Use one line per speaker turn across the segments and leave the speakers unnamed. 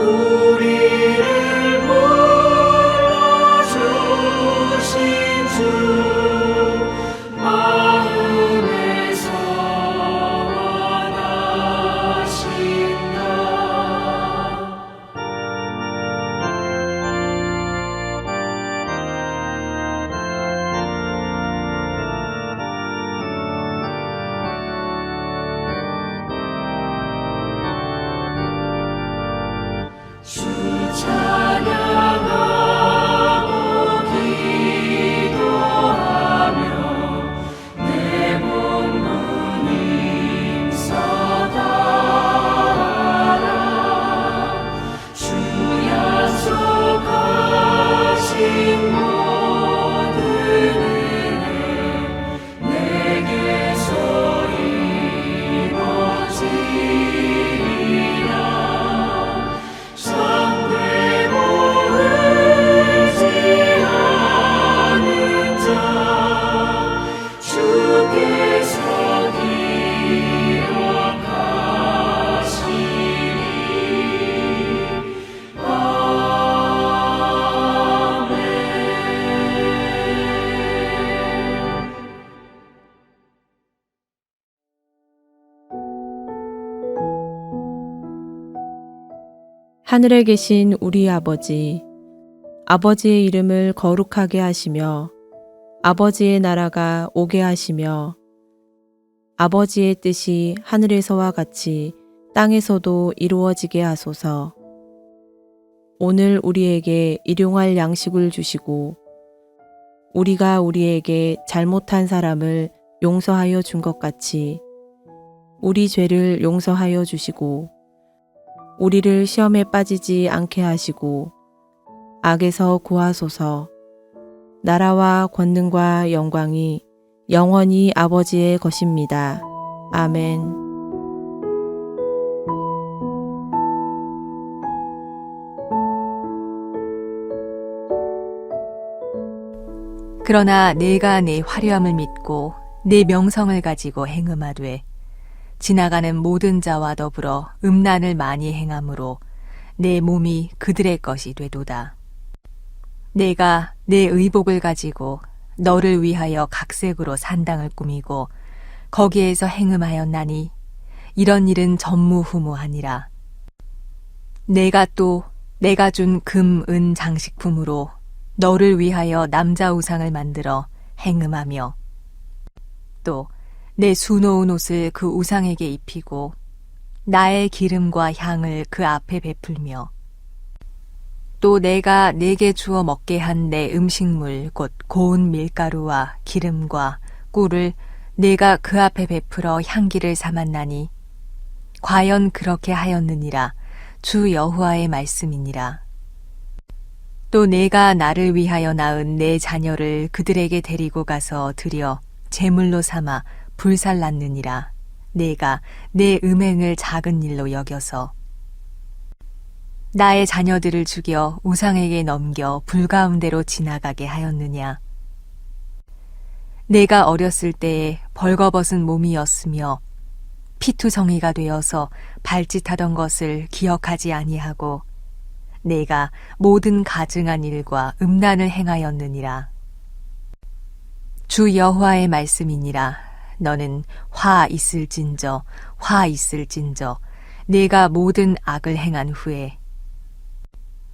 우리를 불러주신 주 마음에서 원하신다. 주 찬양하고 기도하며 내 몸 힘써 다하라. 주 약속하신 모든 은혜 내게서 이루어지리라. 상대고 의지하는 자 주께서 기억하시리. 아멘.
하늘에 계신 우리 아버지, 아버지의 이름을 거룩하게 하시며 아버지의 나라가 오게 하시며 아버지의 뜻이 하늘에서와 같이 땅에서도 이루어지게 하소서. 오늘 우리에게 일용할 양식을 주시고 우리가 우리에게 잘못한 사람을 용서하여 준 것 같이 우리 죄를 용서하여 주시고 우리를 시험에 빠지지 않게 하시고 악에서 구하소서. 나라와 권능과 영광이 영원히 아버지의 것입니다. 아멘.
그러나 내가 내 화려함을 믿고 내 명성을 가지고 행음하되 지나가는 모든 자와 더불어 음란을 많이 행함으로 내 몸이 그들의 것이 되도다. 내가 내 의복을 가지고 너를 위하여 각색으로 산당을 꾸미고 거기에서 행음하였나니 이런 일은 전무후무하니라. 내가 또 내가 준 금, 은 장식품으로 너를 위하여 남자 우상을 만들어 행음하며 또 내 수놓은 옷을 그 우상에게 입히고 나의 기름과 향을 그 앞에 베풀며 또 내가 내게 주어 먹게 한 내 음식물 곧 고운 밀가루와 기름과 꿀을 내가 그 앞에 베풀어 향기를 삼았나니 과연 그렇게 하였느니라. 주 여호와의 말씀이니라. 또 내가 나를 위하여 낳은 내 자녀를 그들에게 데리고 가서 드려 제물로 삼아 불살랐느니라. 내가 내 음행을 작은 일로 여겨서 나의 자녀들을 죽여 우상에게 넘겨 불 가운데로 지나가게 하였느냐. 내가 어렸을 때에 벌거벗은 몸이었으며 피투성이가 되어서 발짓하던 것을 기억하지 아니하고 내가 모든 가증한 일과 음란을 행하였느니라. 주 여호와의 말씀이니라. 너는 화 있을진저 내가 모든 악을 행한 후에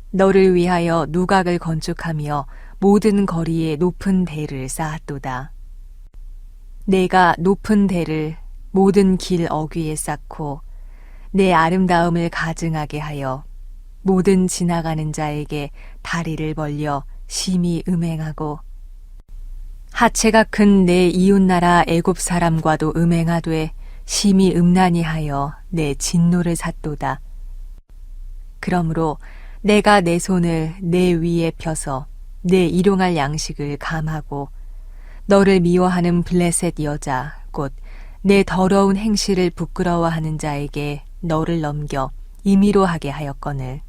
너를 위하여 누각을 건축하며 모든 거리에 높은 대를 쌓았도다. 내가 높은 대를 모든 길 어귀에 쌓고 내 아름다움을 가증하게 하여 모든 지나가는 자에게 다리를 벌려 심히 음행하고 하체가 큰 내 이웃나라 애굽 사람과도 음행하되 심히 음란히 하여 내 진노를 샀도다. 그러므로 내가 내 손을 내 위에 펴서 내 일용할 양식을 감하고 너를 미워하는 블레셋 여자 곧 내 더러운 행실을 부끄러워하는 자에게 너를 넘겨 임의로 하게 하였거늘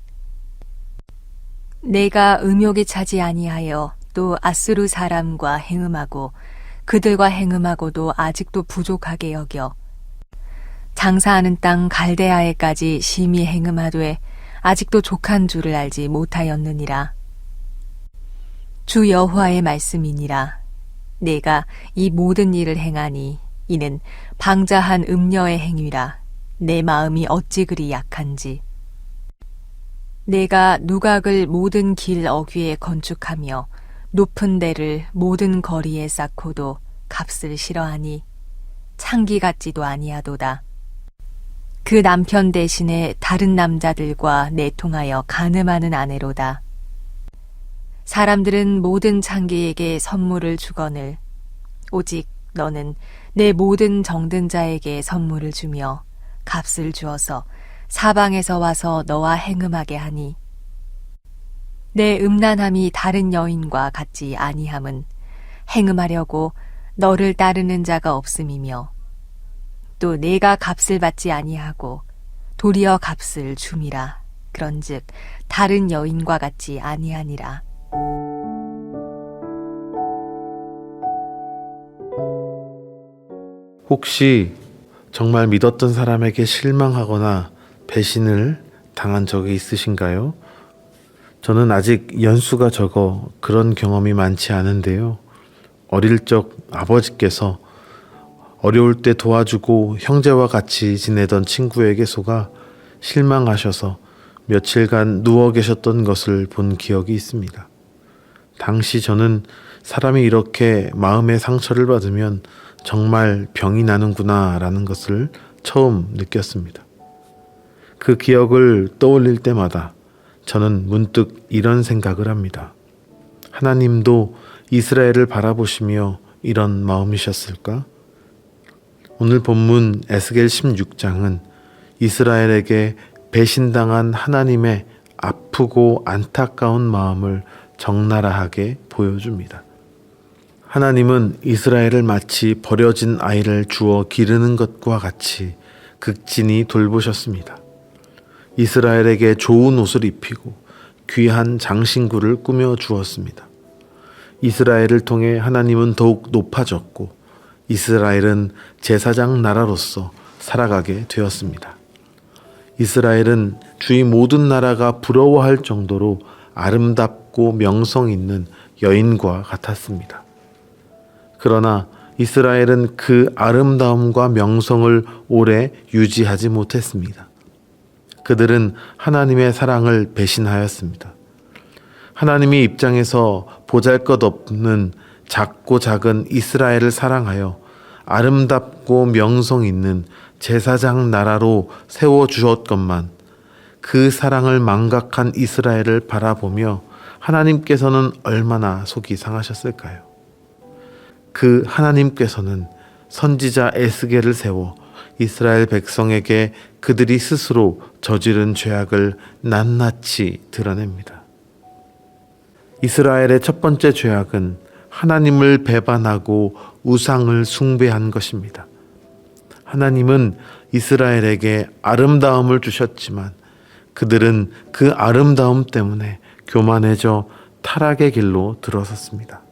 내가 음욕이 차지 아니하여 또 아수르 사람과 행음하고 그들과 행음하고도 아직도 부족하게 여겨 장사하는 땅 갈대아에까지 심히 행음하되 아직도 족한 줄을 알지 못하였느니라. 주 여호와의 말씀이니라. 내가 이 모든 일을 행하니 이는 방자한 음녀의 행위라. 내 마음이 어찌 그리 약한지. 내가 누각을 모든 길 어귀에 건축하며 높은 데를 모든 거리에 쌓고도 값을 싫어하니 창기 같지도 아니하도다. 그 남편 대신에 다른 남자들과 내통하여 간음하는 아내로다. 사람들은 모든 창기에게 선물을 주거늘 오직 너는 내 모든 정든 자에게 선물을 주며 값을 주어서 사방에서 와서 너와 행음하게 하니 내 음란함이 다른 여인과 같지 아니함은 행음하려고 너를 따르는 자가 없음이며 또 내가 값을 받지 아니하고 도리어 값을 줌이라. 그런즉 다른 여인과 같지 아니하니라.
혹시 정말 믿었던 사람에게 실망하거나 배신을 당한 적이 있으신가요? 저는 아직 연수가 적어 그런 경험이 많지 않은데요. 어릴 적 아버지께서 어려울 때 도와주고 형제와 같이 지내던 친구에게 속아 실망하셔서 며칠간 누워 계셨던 것을 본 기억이 있습니다. 당시 저는 사람이 이렇게 마음의 상처를 받으면 정말 병이 나는구나 라는 것을 처음 느꼈습니다. 그 기억을 떠올릴 때마다 저는 문득 이런 생각을 합니다. 하나님도 이스라엘을 바라보시며 이런 마음이셨을까? 오늘 본문 에스겔 16장은 이스라엘에게 배신당한 하나님의 아프고 안타까운 마음을 적나라하게 보여줍니다. 하나님은 이스라엘을 마치 버려진 아이를 주어 기르는 것과 같이 극진히 돌보셨습니다. 이스라엘에게 좋은 옷을 입히고 귀한 장신구를 꾸며 주었습니다. 이스라엘을 통해 하나님은 더욱 높아졌고 이스라엘은 제사장 나라로서 살아가게 되었습니다. 이스라엘은 주위 모든 나라가 부러워할 정도로 아름답고 명성 있는 여인과 같았습니다. 그러나 이스라엘은 그 아름다움과 명성을 오래 유지하지 못했습니다. 그들은 하나님의 사랑을 배신하였습니다. 하나님의 입장에서 보잘것없는 작고 작은 이스라엘을 사랑하여 아름답고 명성 있는 제사장 나라로 세워주었건만 그 사랑을 망각한 이스라엘을 바라보며 하나님께서는 얼마나 속이 상하셨을까요? 그 하나님께서는 선지자 에스겔을 세워 이스라엘 백성에게 그들이 스스로 저지른 죄악을 낱낱이 드러냅니다. 이스라엘의 첫 번째 죄악은 하나님을 배반하고 우상을 숭배한 것입니다. 하나님은 이스라엘에게 아름다움을 주셨지만 그들은 그 아름다움 때문에 교만해져 타락의 길로 들어섰습니다.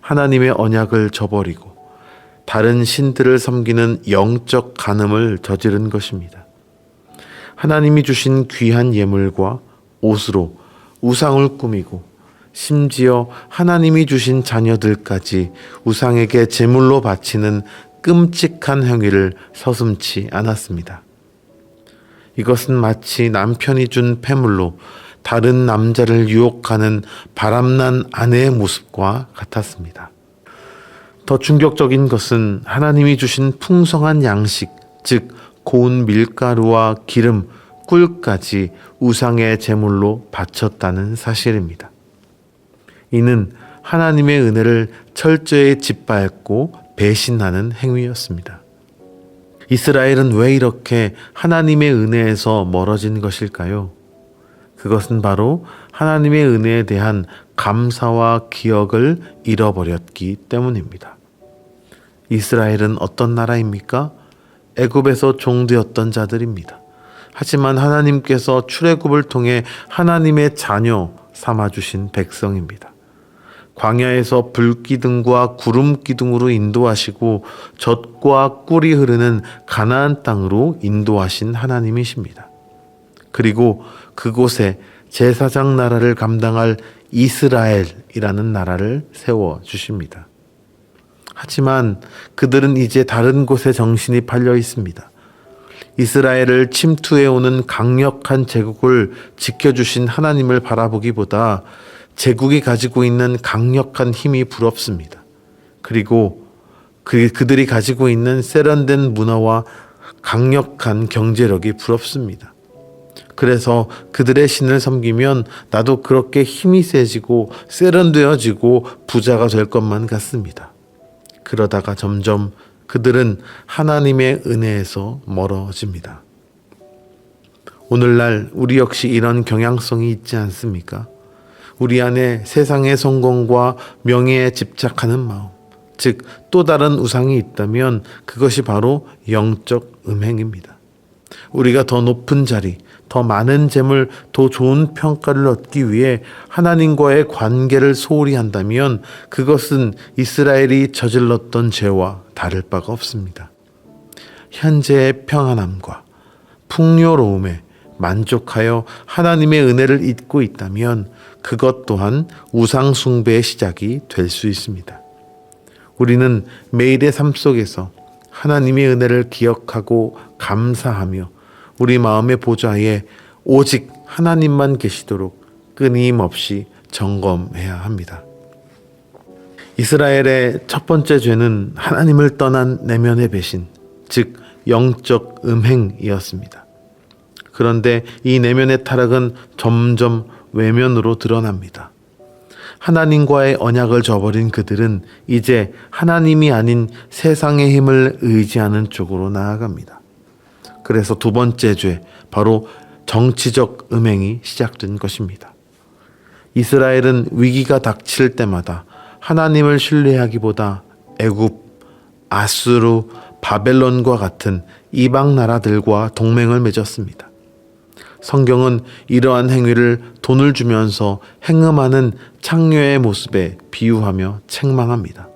하나님의 언약을 저버리고 다른 신들을 섬기는 영적 간음을 저지른 것입니다. 하나님이 주신 귀한 예물과 옷으로 우상을 꾸미고 심지어 하나님이 주신 자녀들까지 우상에게 제물로 바치는 끔찍한 행위를 서슴지 않았습니다. 이것은 마치 남편이 준 패물로 다른 남자를 유혹하는 바람난 아내의 모습과 같았습니다. 더 충격적인 것은 하나님이 주신 풍성한 양식, 즉 고운 밀가루와 기름, 꿀까지 우상의 제물로 바쳤다는 사실입니다. 이는 하나님의 은혜를 철저히 짓밟고 배신하는 행위였습니다. 이스라엘은 왜 이렇게 하나님의 은혜에서 멀어진 것일까요? 그것은 바로 하나님의 은혜에 대한 감사와 기억을 잃어버렸기 때문입니다. 이스라엘은 어떤 나라입니까? 애굽에서 종되었던 자들입니다. 하지만 하나님께서 출애굽을 통해 하나님의 자녀 삼아주신 백성입니다. 광야에서 불기둥과 구름기둥으로 인도하시고 젖과 꿀이 흐르는 가나안 땅으로 인도하신 하나님이십니다. 그리고 그곳에 제사장 나라를 감당할 이스라엘이라는 나라를 세워 주십니다. 하지만 그들은 이제 다른 곳에 정신이 팔려 있습니다. 이스라엘을 침투해오는 강력한 제국을 지켜주신 하나님을 바라보기보다 제국이 가지고 있는 강력한 힘이 부럽습니다. 그리고 그들이 가지고 있는 세련된 문화와 강력한 경제력이 부럽습니다. 그래서 그들의 신을 섬기면 나도 그렇게 힘이 세지고 세련되어지고 부자가 될 것만 같습니다. 그러다가 점점 그들은 하나님의 은혜에서 멀어집니다. 오늘날 우리 역시 이런 경향성이 있지 않습니까? 우리 안에 세상의 성공과 명예에 집착하는 마음, 즉 또 다른 우상이 있다면 그것이 바로 영적 음행입니다. 우리가 더 높은 자리, 더 많은 재물, 더 좋은 평가를 얻기 위해 하나님과의 관계를 소홀히 한다면 그것은 이스라엘이 저질렀던 죄와 다를 바가 없습니다. 현재의 평안함과 풍요로움에 만족하여 하나님의 은혜를 잊고 있다면 그것 또한 우상 숭배의 시작이 될 수 있습니다. 우리는 매일의 삶 속에서 하나님의 은혜를 기억하고 감사하며 우리 마음의 보좌에 오직 하나님만 계시도록 끊임없이 점검해야 합니다. 이스라엘의 첫 번째 죄는 하나님을 떠난 내면의 배신, 즉 영적 음행이었습니다. 그런데 이 내면의 타락은 점점 외면으로 드러납니다. 하나님과의 언약을 저버린 그들은 이제 하나님이 아닌 세상의 힘을 의지하는 쪽으로 나아갑니다. 그래서 두 번째 죄, 바로 정치적 음행이 시작된 것입니다. 이스라엘은 위기가 닥칠 때마다 하나님을 신뢰하기보다 애굽, 아수르, 바벨론과 같은 이방 나라들과 동맹을 맺었습니다. 성경은 이러한 행위를 돈을 주면서 행음하는 창녀의 모습에 비유하며 책망합니다.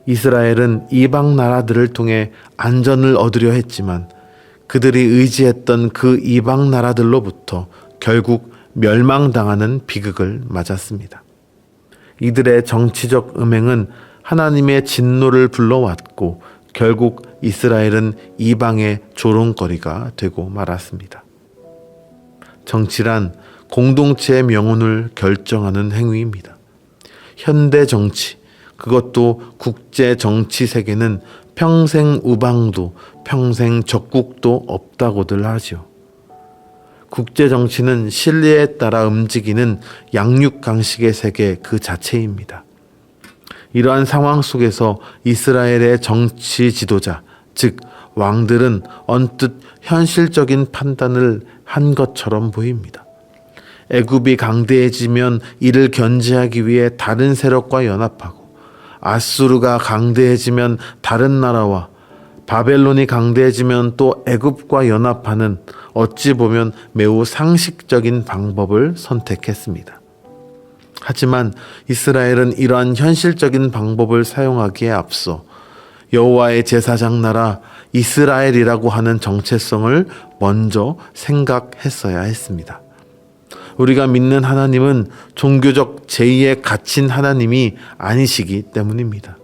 이스라엘은 이방 나라들을 통해 안전을 얻으려 했지만 그들이 의지했던 그 이방 나라들로부터 결국 멸망당하는 비극을 맞았습니다. 이들의 정치적 음행은 하나님의 진노를 불러왔고 결국 이스라엘은 이방의 조롱거리가 되고 말았습니다. 정치란 공동체의 명운을 결정하는 행위입니다. 현대 정치, 그것도 국제 정치 세계는 평생 우방도 평생 적국도 없다고들 하죠. 국제 정치는 신뢰에 따라 움직이는 양육강식의 세계 그 자체입니다. 이러한 상황 속에서 이스라엘의 정치 지도자, 즉 왕들은 언뜻 현실적인 판단을 한 것처럼 보입니다. 애굽이 강대해지면 이를 견제하기 위해 다른 세력과 연합하고, 아수르가 강대해지면 다른 나라와, 바벨론이 강대해지면 또 애굽과 연합하는 어찌 보면 매우 상식적인 방법을 선택했습니다. 하지만 이스라엘은 이러한 현실적인 방법을 사용하기에 앞서 여호와의 제사장 나라 이스라엘이라고 하는 정체성을 먼저 생각했어야 했습니다. 우리가 믿는 하나님은 종교적 제의에 갇힌 하나님이 아니시기 때문입니다.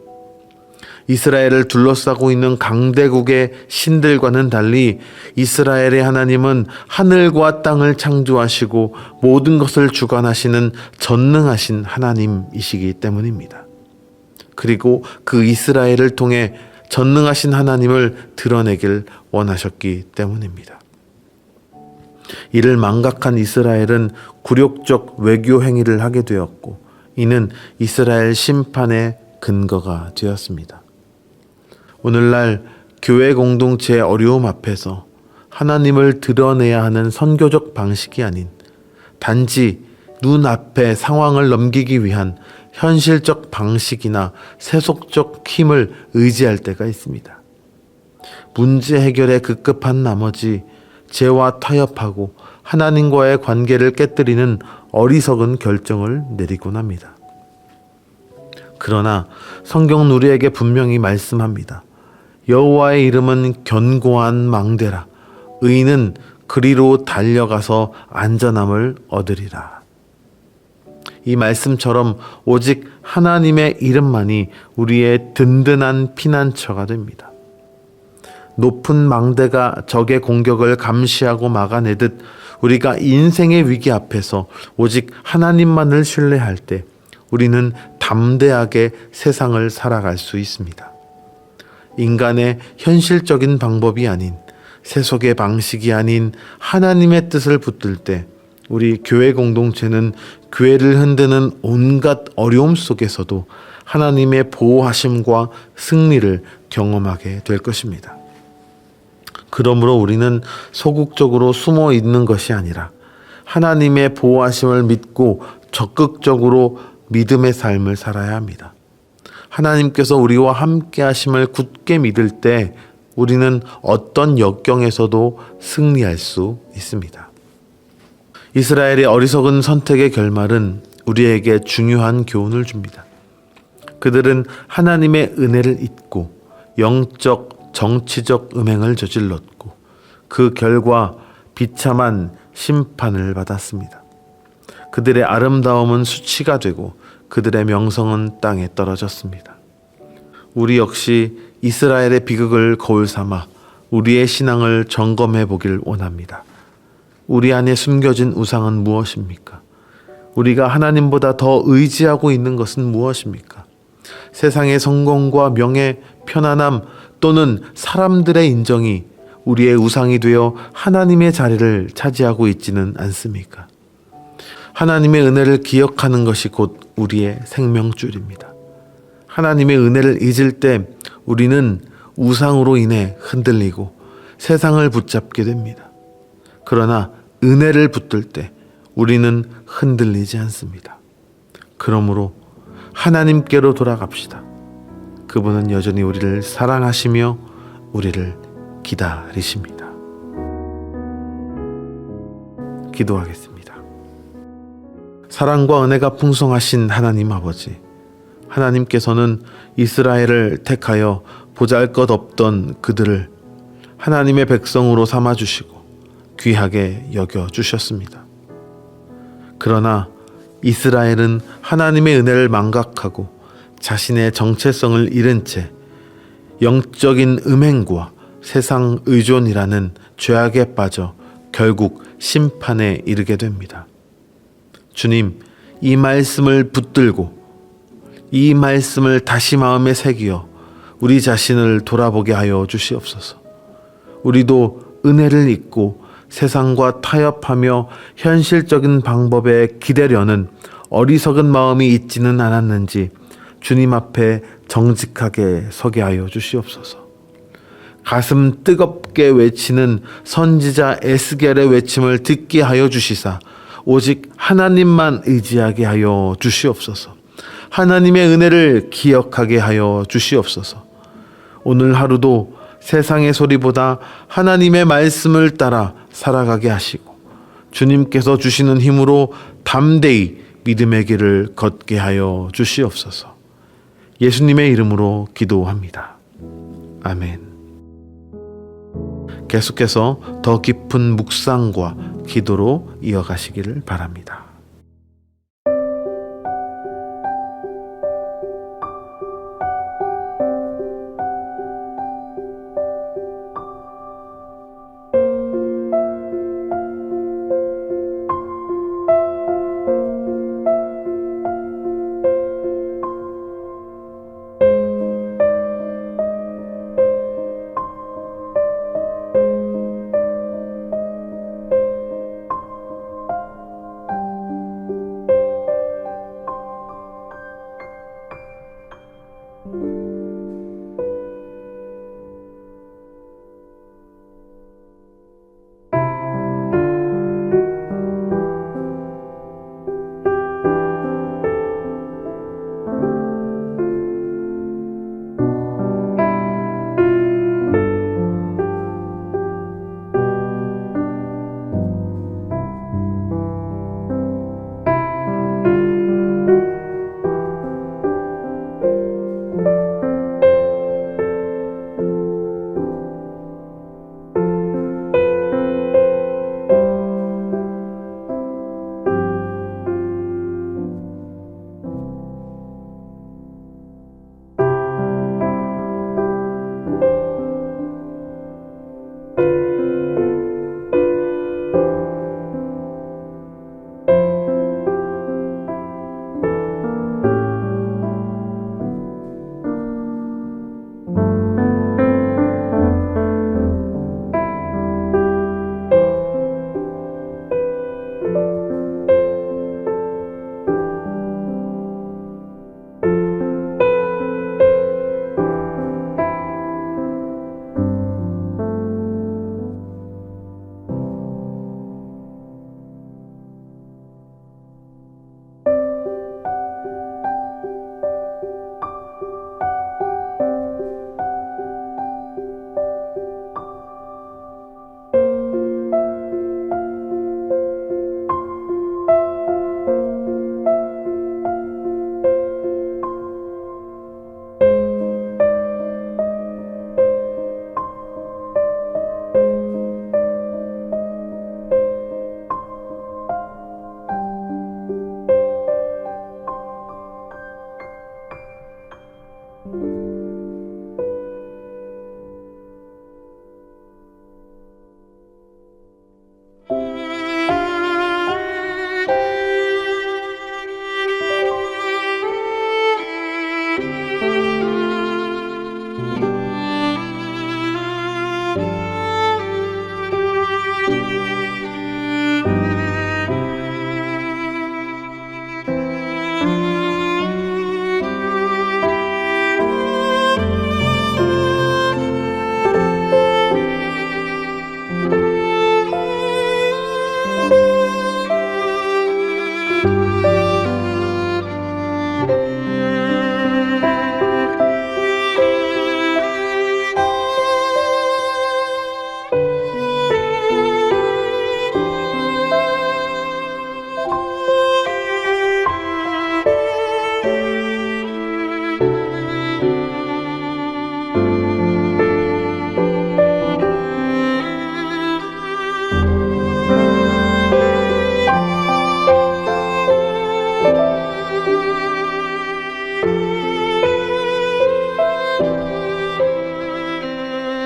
이스라엘을 둘러싸고 있는 강대국의 신들과는 달리 이스라엘의 하나님은 하늘과 땅을 창조하시고 모든 것을 주관하시는 전능하신 하나님이시기 때문입니다. 그리고 그 이스라엘을 통해 전능하신 하나님을 드러내길 원하셨기 때문입니다. 이를 망각한 이스라엘은 굴욕적 외교 행위를 하게 되었고, 이는 이스라엘 심판의 근거가 되었습니다. 오늘날 교회 공동체의 어려움 앞에서 하나님을 드러내야 하는 선교적 방식이 아닌 단지 눈앞의 상황을 넘기기 위한 현실적 방식이나 세속적 힘을 의지할 때가 있습니다. 문제 해결에 급급한 나머지 죄와 타협하고 하나님과의 관계를 깨뜨리는 어리석은 결정을 내리곤 합니다. 그러나 성경은 우리에게 분명히 말씀합니다. 여호와의 이름은 견고한 망대라. 의인은 그리로 달려가서 안전함을 얻으리라. 이 말씀처럼 오직 하나님의 이름만이 우리의 든든한 피난처가 됩니다. 높은 망대가 적의 공격을 감시하고 막아내듯 우리가 인생의 위기 앞에서 오직 하나님만을 신뢰할 때 우리는 담대하게 세상을 살아갈 수 있습니다. 인간의 현실적인 방법이 아닌, 세속의 방식이 아닌 하나님의 뜻을 붙들 때 우리 교회 공동체는 교회를 흔드는 온갖 어려움 속에서도 하나님의 보호하심과 승리를 경험하게 될 것입니다. 그러므로 우리는 소극적으로 숨어 있는 것이 아니라 하나님의 보호하심을 믿고 적극적으로 믿음의 삶을 살아야 합니다. 하나님께서 우리와 함께 하심을 굳게 믿을 때 우리는 어떤 역경에서도 승리할 수 있습니다. 이스라엘의 어리석은 선택의 결말은 우리에게 중요한 교훈을 줍니다. 그들은 하나님의 은혜를 잊고 영적, 정치적 음행을 저질렀고 그 결과 비참한 심판을 받았습니다. 그들의 아름다움은 수치가 되고 그들의 명성은 땅에 떨어졌습니다. 우리 역시 이스라엘의 비극을 거울 삼아 우리의 신앙을 점검해 보길 원합니다. 우리 안에 숨겨진 우상은 무엇입니까? 우리가 하나님보다 더 의지하고 있는 것은 무엇입니까? 세상의 성공과 명예, 편안함 또는 사람들의 인정이 우리의 우상이 되어 하나님의 자리를 차지하고 있지는 않습니까? 하나님의 은혜를 기억하는 것이 곧 우리의 생명줄입니다. 하나님의 은혜를 잊을 때 우리는 우상으로 인해 흔들리고 세상을 붙잡게 됩니다. 그러나 은혜를 붙들 때 우리는 흔들리지 않습니다. 그러므로 하나님께로 돌아갑시다. 그분은 여전히 우리를 사랑하시며 우리를 기다리십니다. 기도하겠습니다. 사랑과 은혜가 풍성하신 하나님 아버지, 하나님께서는 이스라엘을 택하여 보잘것없던 그들을 하나님의 백성으로 삼아주시고 귀하게 여겨주셨습니다. 그러나 이스라엘은 하나님의 은혜를 망각하고 자신의 정체성을 잃은 채 영적인 음행과 세상 의존이라는 죄악에 빠져 결국 심판에 이르게 됩니다. 주님, 이 말씀을 붙들고 이 말씀을 다시 마음에 새기어 우리 자신을 돌아보게 하여 주시옵소서. 우리도 은혜를 잊고 세상과 타협하며 현실적인 방법에 기대려는 어리석은 마음이 있지는 않았는지 주님 앞에 정직하게 서게 하여 주시옵소서. 가슴 뜨겁게 외치는 선지자 에스겔의 외침을 듣게 하여 주시사 오직 하나님만 의지하게 하여 주시옵소서. 하나님의 은혜를 기억하게 하여 주시옵소서. 오늘 하루도 세상의 소리보다 하나님의 말씀을 따라 살아가게 하시고 주님께서 주시는 힘으로 담대히 믿음의 길을 걷게 하여 주시옵소서. 예수님의 이름으로 기도합니다. 아멘. 계속해서 더 깊은 묵상과 기도로 이어가시기를 바랍니다.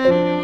주